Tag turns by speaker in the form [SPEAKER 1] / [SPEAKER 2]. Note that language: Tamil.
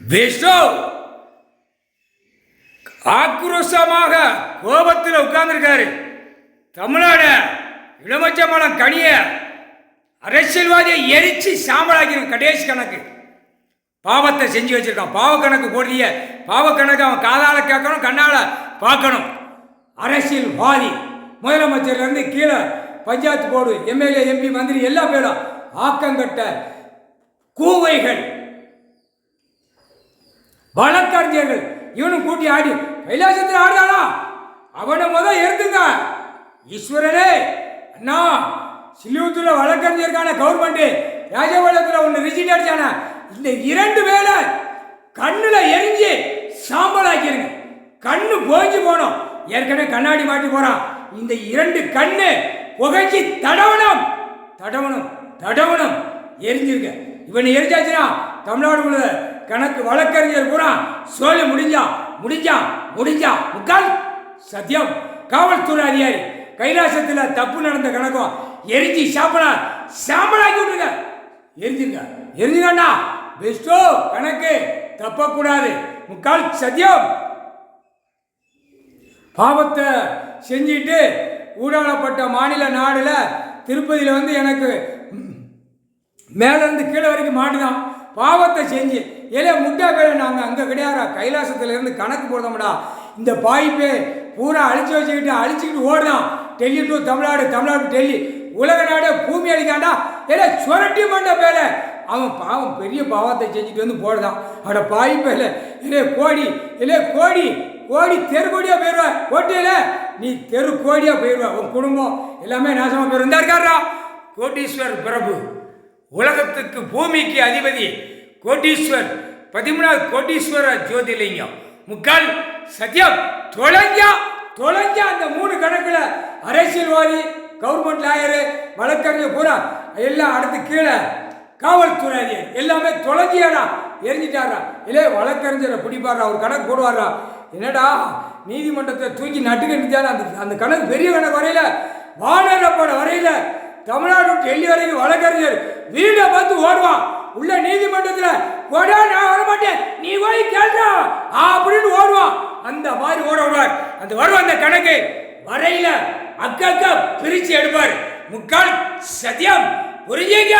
[SPEAKER 1] விஷ்ணு ஆக்ரோஷமாக கோபத்தில் உட்கார்ந்துருக்காரு. தமிழ்நாடு இளமச்சம்பழம் கனிய அரசியல்வாதியை எரிச்சு சாம்பலாக்கணும். கடைசி கணக்கு பாவத்தை செஞ்சு வச்சிருக்கான். பாவ கணக்கு போடலைய பாவ கணக்கு அவன் காதால கேட்கணும், கண்ணால பார்க்கணும். அரசியல்வாதி முதலமைச்சர்லேருந்து கீழே பஞ்சாயத்து போர்டு, எம்எல்ஏ, எம்பி, மந்திரி எல்லா பேரும் ஆக்கங்கட்ட கூவைகள், வழக்கறிஞர்கள் இவனும் கூட்டி ஆடி கைலாசத்தில் ஆடுதானா? அவனை முதல் எடுத்துங்க. ஈஸ்வரனே அண்ணா, சிலியூத்துல வழக்கறிஞருக்கான கவர்மெண்ட் ராஜபாளையத்தில் ஒன்று ரிஜிட் அடிச்சான. இந்த 2 பேரை கண்ணுல எரிஞ்சு சாம்பலாக்கிருங்க. கண்ணு போய்ஞ்சு போனோம். ஏற்கனவே கண்ணாடி மாட்டி போறான். இந்த 2 கண்ணு புகைச்சி தடவணும் தடவணும் தடவணும் எரிஞ்சிருக்க. இவனை எரிஞ்சாச்சுன்னா தமிழ்நாடு கணக்கு வழக்கறிஞர் பூரா சோழ முடிஞ்சா முடிஞ்சா முடிஞ்சா முக்கால் சத்தியம். காவல்துறை அதிகாரி கைலாசத்தில் தப்பு நடந்த கணக்கும் எரிஞ்சு சாம்பலாக்கி விட்டுருங்க. எரிஞ்சுங்க எரிஞ்சுங்கண்ணா. பெஸ்டோ கணக்கு தப்பக்கூடாது. முக்கால் சத்தியம். பாவத்தை செஞ்சுட்டு ஊடாடப்பட்ட மாநில நாடுல திருப்பதியில் எனக்கு மேலேருந்து கீழே வரைக்கும் மாட்டுதான். பாவத்தை செஞ்சு முட்டா பேர நாங்கள் அங்கே கிடையாதா, கைலாசத்துலேருந்து கணக்கு போடுறோம்டா. இந்த பாய்ப்பே பூரா அழிச்சுக்கிட்டு ஓடுதான். டெல்லி டு தமிழ்நாடு, தமிழ்நாடு டெல்லி, உலக நாடு பூமி அடிக்காண்டா. சுரட்டி மண்ட பேர அவன் பாவம் பெரிய பாவத்தை செஞ்சுட்டு வந்து போடுதான். அட பாய்ப்பேல கோடி கோடி கோடி தெரு கோடியாக போயிடுவா. கோட்டையில நீ தெரு கோடியாக போயிடுவா. உன் குடும்பம் எல்லாமே நாசமாக போயிடும். இந்த இருக்காரா கோட்டீஸ்வர் பிரபு, உலகத்துக்கு பூமிக்கு அதிபதி கோட்டீஸ்வர் 13வது கோட்டீஸ்வர ஜோதிலிங்கம். முக்கால் சத்தியம். தொலைஞ்சா அந்த 3 கணக்கில் அரசியல்வாதி, கவர்மெண்ட் லாயரு, வழக்கறிஞர் பூரா எல்லாம் அடுத்து கீழே காவல்துறை எல்லாமே தொலைஞ்சியாடா, எரிஞ்சிட்டாரா. வழக்கறிஞரை பிடிப்பாரா, ஒரு கணக்கு போடுவாரா. என்னடா நீதிமன்றத்தை தூக்கி நட்டுக்கிட்டான அந்த கணக்கு பெரிய கணக்கு வரையில வானரப்பட வரையில தமிழ்நாடு டெல்லி வரைக்கும் வழக்கறிஞர் வீடை பார்த்து ஓடுவான். உள்ள நீதிமன்றத்தில் ஓடா, நான் வரமாட்டேன், நீ போய் கேள்றா அப்படின்னு ஓடுவான். அந்த மாதிரி ஓட விடுவார். அந்த வரும் அந்த கணக்கு வரையில அக்கா பிரிச்சு எடுப்பார். முக்கால் சத்தியம். புரிஞ்சுங்க.